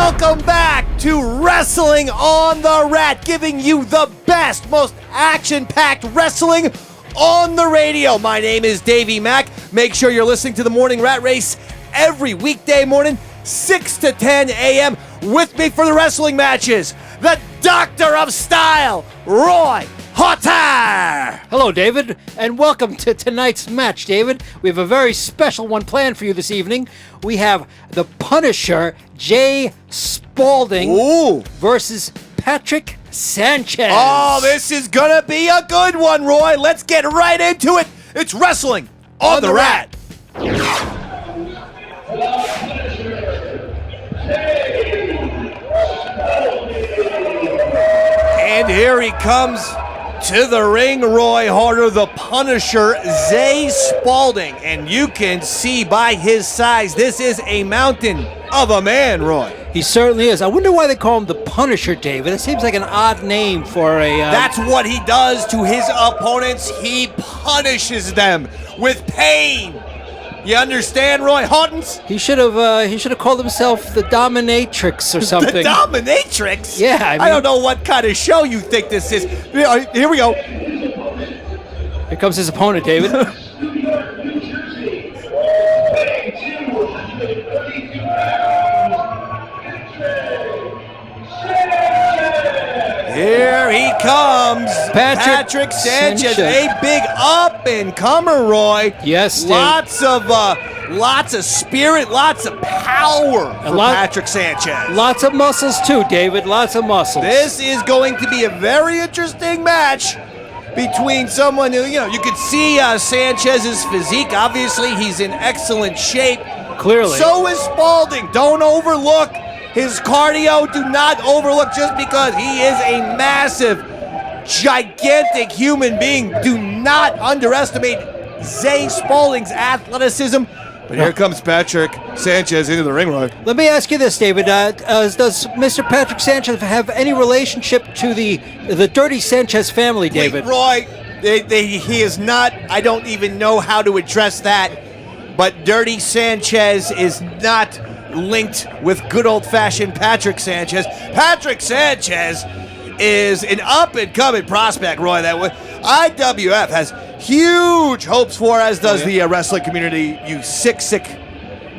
Welcome back to Wrestling on the WRAT, giving you the best, most action-packed wrestling on the radio. My name is Davey Mac. Make sure you're listening to the Morning Rat Race every weekday morning, 6 to 10 a.m. With me for the wrestling matches, the Doctor of Style, Roy Harter. Hello, David, and welcome to tonight's match, David. We have a very special one planned for you this evening. We have the Punisher, Zay Spaulding, versus Patrick Sanchez. Oh, this is gonna be a good one, Roy. Let's get right into it. It's Wrestling on the WRAT. And here he comes to the ring, Roy Harter, the Punisher, Zay Spaulding. And you can see by his size, this is a mountain of a man, Roy. He certainly is. I wonder why they call him the Punisher, David. It seems like an odd name for a... That's what he does to his opponents. He punishes them with pain. You understand, Roy Huntons? He should have called himself the Dominatrix or something. The Dominatrix? Yeah, I don't know what kind of show you think this is. Here we go. Here comes his opponent, David. Here he comes, Patrick Sanchez, a big up-and-comer, Roy. Yes, Dave. Lots of spirit, lots of power for Patrick Sanchez. Lots of muscles too, David. Lots of muscles. This is going to be a very interesting match between someone who, you could see Sanchez's physique. Obviously, he's in excellent shape. Clearly. So is Spaulding. Don't overlook his cardio. Do not overlook just because he is a massive, gigantic human being. Do not underestimate Zay Spaulding's athleticism. But here comes Patrick Sanchez into the ring, Roy. Let me ask you this, David. Does Mr. Patrick Sanchez have any relationship to the Dirty Sanchez family, David? Wait, Roy, he is not. I don't even know how to address that. But Dirty Sanchez is not linked with good old-fashioned Patrick Sanchez. Patrick Sanchez is an up-and-coming prospect, Roy, that IWF has huge hopes for, as does the wrestling community, you sick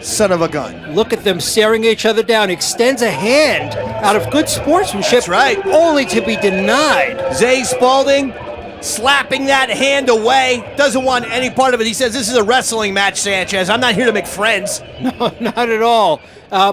son of a gun. Look at them staring each other down. Extends a hand out of good sportsmanship. That's right. Only to be denied. Zay Spaulding slapping that hand away. Doesn't want any part of it. He says, this is a wrestling match, Sanchez. I'm not here to make friends. No, not at all.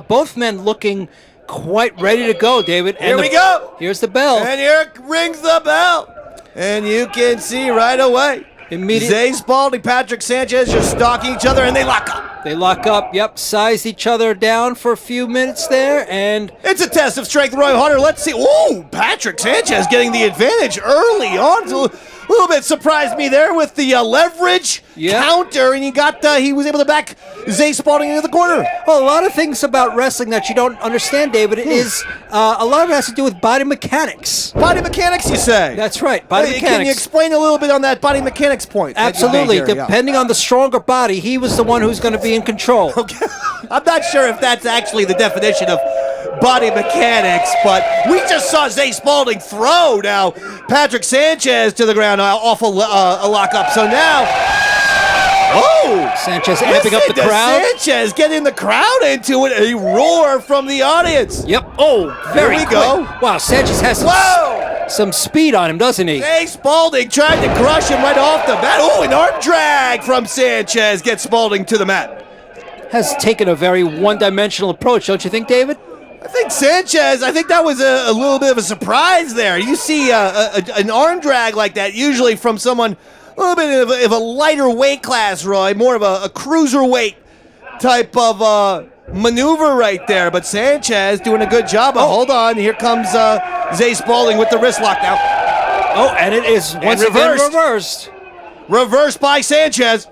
Both men looking quite ready to go, David. Here we go. Here's the bell. And here rings the bell. And you can see right away, Zay Spaulding, Patrick Sanchez just stalking each other, and they lock up. They lock up, yep, size each other down for a few minutes there, and... It's a test of strength, Roy Harter. Let's see. Ooh, Patrick Sanchez getting the advantage early on. A little bit surprised me there with the leverage counter, and he was able to back Zay Spaulding into the corner. Well, a lot of things about wrestling that you don't understand, David, is a lot of it has to do with body mechanics. Body mechanics, you say? That's right, body mechanics. Can you explain a little bit on that body mechanics point? Absolutely. Depending on the stronger body, he was the one who's going to be in control. Okay. I'm not sure if that's actually the definition of body mechanics, but we just saw Zay Spaulding throw now Patrick Sanchez to the ground off a lockup. So now, Sanchez amping up the crowd. Sanchez getting the crowd into it. A roar from the audience. Yep. Oh, very Here we quick. go. Wow, Sanchez has some speed on him, doesn't he? Zay Spaulding tried to crush him right off the bat. Oh, an arm drag from Sanchez gets Spaulding to the mat. Has taken a very one-dimensional approach, don't you think, David? I think Sanchez, that was a little bit of a surprise there. You see an arm drag like that usually from someone a little bit of a lighter weight class, Roy, more of a cruiserweight type of maneuver right there. But Sanchez doing a good job. Hold on, here comes Zay Spaulding with the wrist lock now. Oh, and it is once again reversed. Reversed by Sanchez.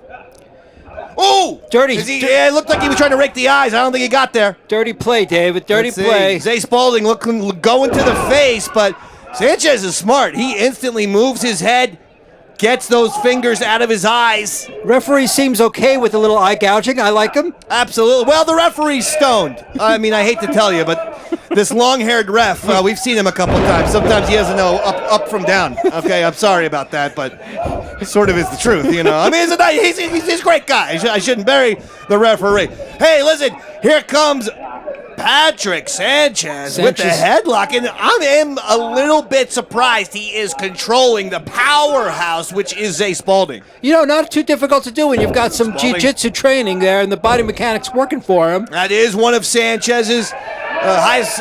Oh! Dirty. It looked like he was trying to rake the eyes. I don't think he got there. Dirty play, David. Dirty play. Zay Spaulding going to the face, but Sanchez is smart. He instantly moves his head, gets those fingers out of his eyes. Referee seems okay with a little eye gouging. I like him. Absolutely. Well, the referee's stoned. I mean, I hate to tell you, but This long-haired ref, we've seen him a couple times. Sometimes he doesn't know up from down. Okay, I'm sorry about that, but it sort of is the truth, you know. I mean, he's a great guy. I shouldn't bury the referee. Hey, listen, here comes Patrick Sanchez with the headlock, and I am a little bit surprised he is controlling the powerhouse, which is Zay Spaulding. You know, not too difficult to do when you've got some jiu-jitsu training there and the body mechanics working for him. That is one of Sanchez's highest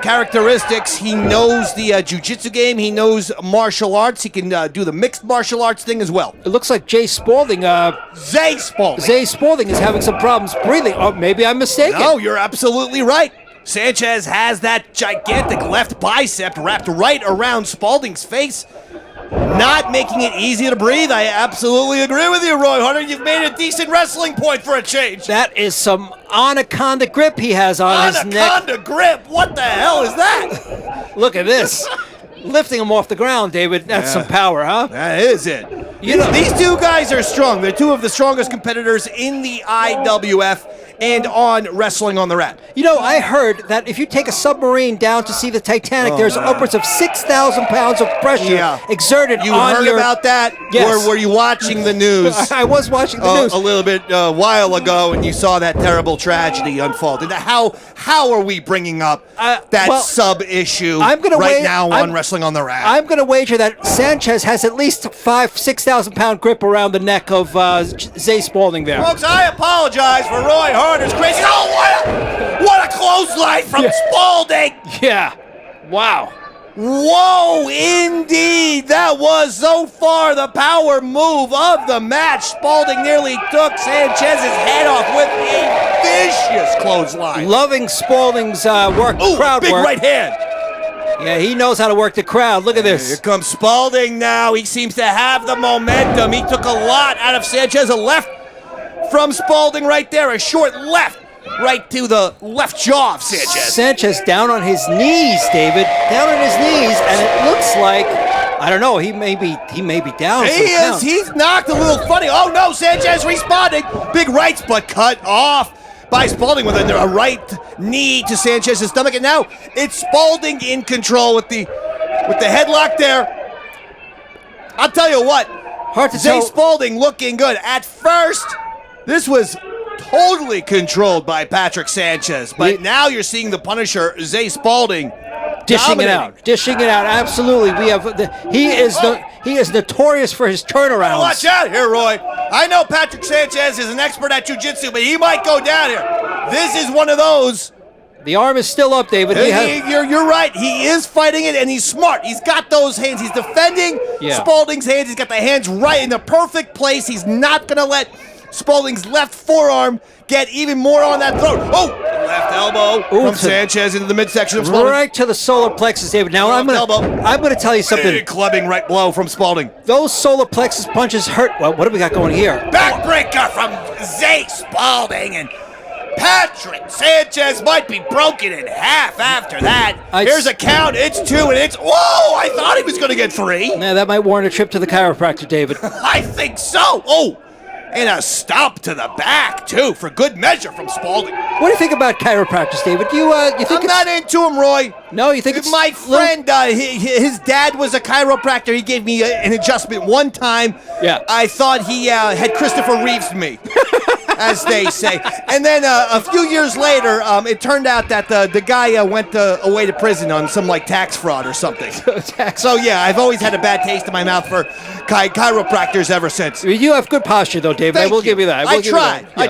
characteristics. He knows the jiu-jitsu game. He knows martial arts. He can do the mixed martial arts thing as well. It looks like Zay Spaulding is having some problems breathing. Oh, maybe I'm mistaken. No, you're absolutely right. Sanchez has that gigantic left bicep wrapped right around Spaulding's face, not making it easy to breathe. I absolutely agree with you, Roy Harter. You've made a decent wrestling point for a change. That is some anaconda grip he has on his neck. Anaconda grip? What the hell is that? Look at this. Lifting him off the ground, David. That's some power, huh? That is it. You know, these two guys are strong. They're two of the strongest competitors in the IWF and on Wrestling on the WRAT. You know, I heard that if you take a submarine down to see the Titanic, there's upwards of 6,000 pounds of pressure exerted on your... You heard about that? Yes. Or were you watching the news? I was watching the news. A little bit while ago, and you saw that terrible tragedy unfold. And how are we bringing up that sub-issue now on Wrestling on the WRAT? I'm going to wager that Sanchez has at least 6,000 pound grip around the neck of Zay Spaulding there. Folks, I apologize for Roy Harter's crazy. Oh, what a clothesline from Spaulding! Yeah. Wow. Whoa, indeed. That was so far the power move of the match. Spaulding nearly took Sanchez's head off with a vicious clothesline. Loving Spaulding's crowd big work. Right hand. Yeah, he knows how to work the crowd. Look at this. Here comes Spaulding now. He seems to have the momentum. He took a lot out of Sanchez. A left from Spaulding right there. A short left right to the left jaw of Sanchez. Sanchez down on his knees, David. Down on his knees, and it looks like, I don't know, he may be down. He is. He's knocked a little funny. Oh no, Sanchez responding. Big rights, but cut off by Spaulding with a right knee to Sanchez's stomach, and now it's Spaulding in control with the headlock there. I'll tell you what, Zay Spaulding looking good. At first, this was totally controlled by Patrick Sanchez, but now you're seeing the Punisher, Zay Spaulding, dishing it out. Absolutely, he is notorious for his turnarounds. Watch out here, Roy. I know Patrick Sanchez is an expert at jiu-jitsu, but he might go down here. This is one of those. The arm is still up, David. You're right. He is fighting it, and he's smart. He's got those hands. He's defending Spaulding's hands. He's got the hands right in the perfect place. He's not going to let Spaulding's left forearm get even more on that throat. Oh, left elbow from Sanchez into the midsection of Spaulding. Right to the solar plexus, David. Now I'm gonna tell you something. Big clubbing right blow from Spaulding. Those solar plexus punches hurt. Well, what do we got going here? Backbreaker from Zay Spaulding, and Patrick Sanchez might be broken in half after that. Here's a count. It's 2, and it's... Whoa! I thought he was going to get 3. Nah, that might warrant a trip to the chiropractor, David. I think so. Oh! And a stomp to the back, too, for good measure from Spaulding. What do you think about chiropractors, David? You think I'm not into him, Roy. No, you think it's... My friend, his dad was a chiropractor. He gave me an adjustment one time. Yeah. I thought he had Christopher Reeves'd me, as they say. And then a few years later, it turned out that the guy went away to prison on some, tax fraud or something. So, yeah, I've always had a bad taste in my mouth for chiropractors ever since. You have good posture, though, David. I will give you that. I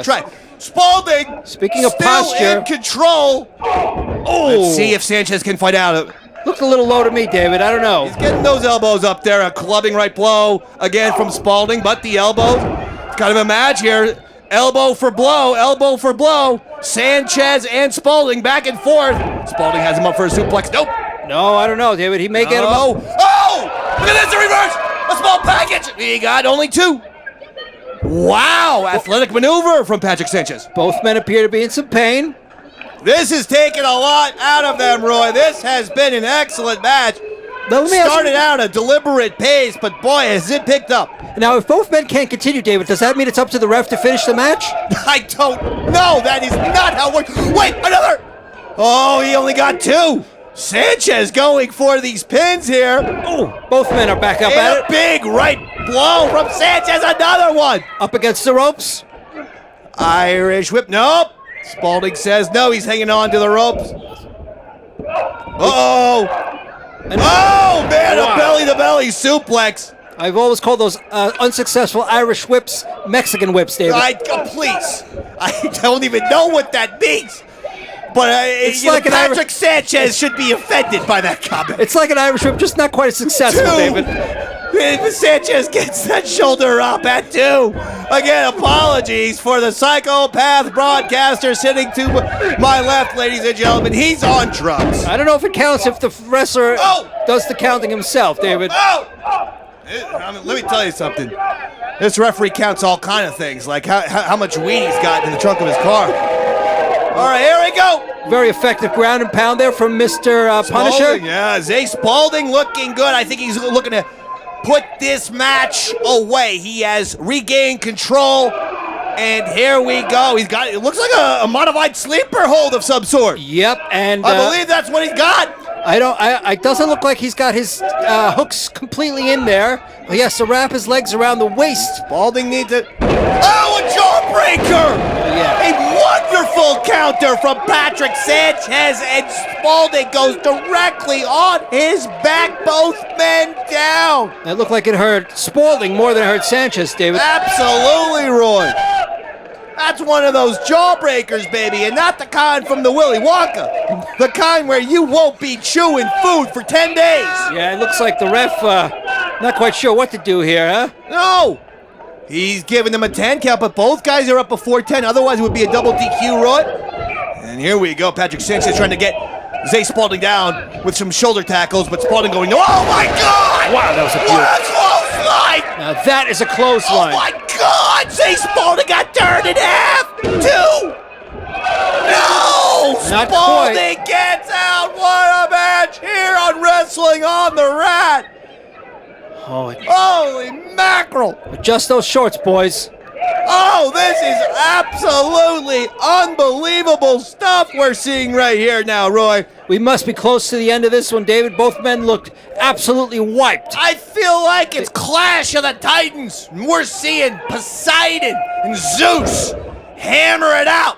tried. Spaulding, speaking of still posture, in control. Oh, let's see if Sanchez can fight out. Looked a little low to me, David. I don't know. He's getting those elbows up there. A clubbing right blow again from Spaulding, but the elbow. It's kind of a match here. Elbow for blow, elbow for blow. Sanchez and Spaulding back and forth. Spaulding has him up for a suplex. Nope. No, I don't know, David. He may get him up. Oh! Look at this, the reverse! A small package! He got only 2. Wow! Athletic maneuver from Patrick Sanchez. Both men appear to be in some pain. This has taken a lot out of them, Roy. This has been an excellent match. Started out a deliberate pace, but boy, has it picked up. Now, if both men can't continue, David, does that mean it's up to the ref to finish the match? I don't know. That is not how it works. Wait, another! Oh, he only got 2. Sanchez going for these pins here. Oh, both men are back up And at a it. big right blow from Sanchez. Another one. Up against the ropes. Irish whip. Nope. Spaulding says no. He's hanging on to the ropes. Oh. Oh, man. Wow. A belly-to-belly suplex. I've always called those unsuccessful Irish whips Mexican whips, David. Please. I don't even know what that means. But It's like an Patrick Sanchez should be offended by that comment. It's like an Irish whip, just not quite as successful, 2. David. Sanchez gets that shoulder up at 2. Again, apologies for the psychopath broadcaster sitting to my left, ladies and gentlemen. He's on drugs. I don't know if it counts if the wrestler does the counting himself, David. Let me tell you something. This referee counts all kind of things, like how much weed he's got in the trunk of his car. All right, here we go. Very effective ground and pound there from Mr. Punisher. Spaulding, yeah, Zay Spaulding looking good. I think he's looking to put this match away. He has regained control, and here we go. He's got, it looks like a modified sleeper hold of some sort. Yep, and I believe that's what he's got. it doesn't look like he's got his hooks completely in there. He has to wrap his legs around the waist. Spaulding needs it. Oh, a jawbreaker! Yeah. A wonderful counter from Patrick Sanchez, and Spaulding goes directly on his back, both men down. That looked like it hurt Spaulding more than it hurt Sanchez, David. Absolutely, Roy. That's one of those jawbreakers, baby, and not the kind from the Willy Wonka. The kind where you won't be chewing food for 10 days. Yeah, it looks like the ref not quite sure what to do here, huh? No. He's giving them a 10 count, but both guys are up before 10. Otherwise, it would be a double DQ, Roy. And here we go. Patrick Sanchez trying to get Zay Spaulding down with some shoulder tackles, but Spaulding going, oh my God! Wow, that was a What a clothesline! Now that is a clothesline. Oh my God! Zay Spaulding got turned in half! 2! No! Not Spaulding gets out! What a match here on Wrestling on the WRAT! Oh, Holy mackerel! adjust those shorts, boys. Oh, this is absolutely unbelievable stuff we're seeing right here now, Roy. We must be close to the end of this one, David. Both men looked absolutely wiped. I feel like it's Clash of the Titans. We're seeing Poseidon and Zeus hammer it out.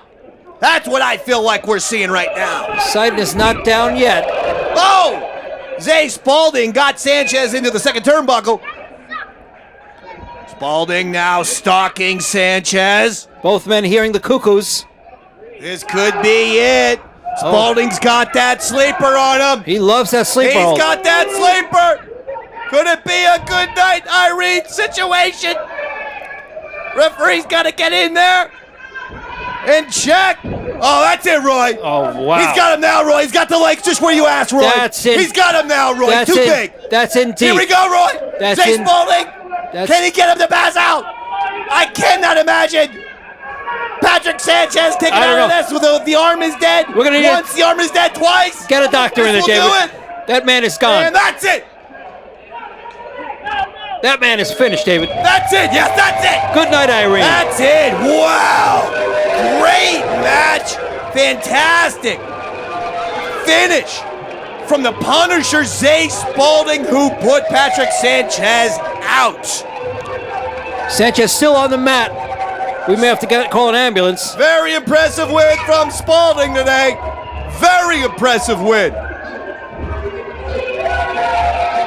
That's what I feel like we're seeing right now. Poseidon is not down yet. Oh! Zay Spaulding got Sanchez into the second turnbuckle. Spaulding now stalking Sanchez. Both men hearing the cuckoos. This could be it. Spaulding's got that sleeper on him. He loves that sleeper He's hold. got that sleeper. Could it be a good night, Irene situation? Referee's got to get in there and check. Oh, that's it, Roy. Oh, wow. He's got him now, Roy. He's got the legs just where you asked, Roy. That's it. He's got him now, Roy. That's Too in, big. That's in deep. Here we go, Roy. That's Zay in- Spaulding. that's- Can he get him to pass out? I cannot imagine Patrick Sanchez taking I don't out of know. this with the arm is dead. We're gonna need- Once the arm is dead, twice. Get a doctor in there, This will David. do it. That man is gone. And that's it. That man is finished, David. That's it. Yes, that's it. Good night, Irene. That's it. Wow. Great match. Fantastic finish from the Punisher, Zay Spaulding, who put Patrick Sanchez out. Sanchez still on the mat. We may have to call an ambulance. Very impressive win from Spaulding today. Very impressive win.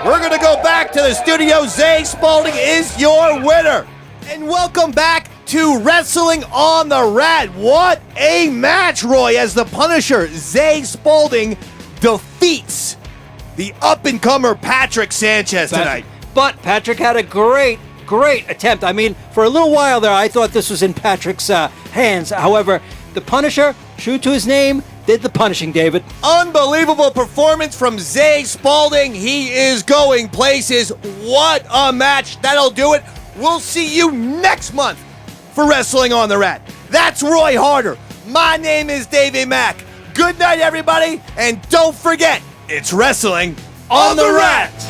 We're going to go back to the studio. Zay Spaulding is your winner. And welcome back to Wrestling on the WRAT. What a match, Roy, as the Punisher, Zay Spaulding, defeats the up-and-comer Patrick Sanchez tonight. But Patrick had a great attempt. I mean, for a little while there, I thought this was in Patrick's hands. However, the Punisher, true to his name, did the punishing, David. Unbelievable performance from Zay Spaulding. He is going places. What a match. That'll do it. We'll see you next month for Wrestling on the WRAT. That's Roy Harter. My name is Davey Mac. Good night, everybody. And don't forget, it's Wrestling on the WRAT.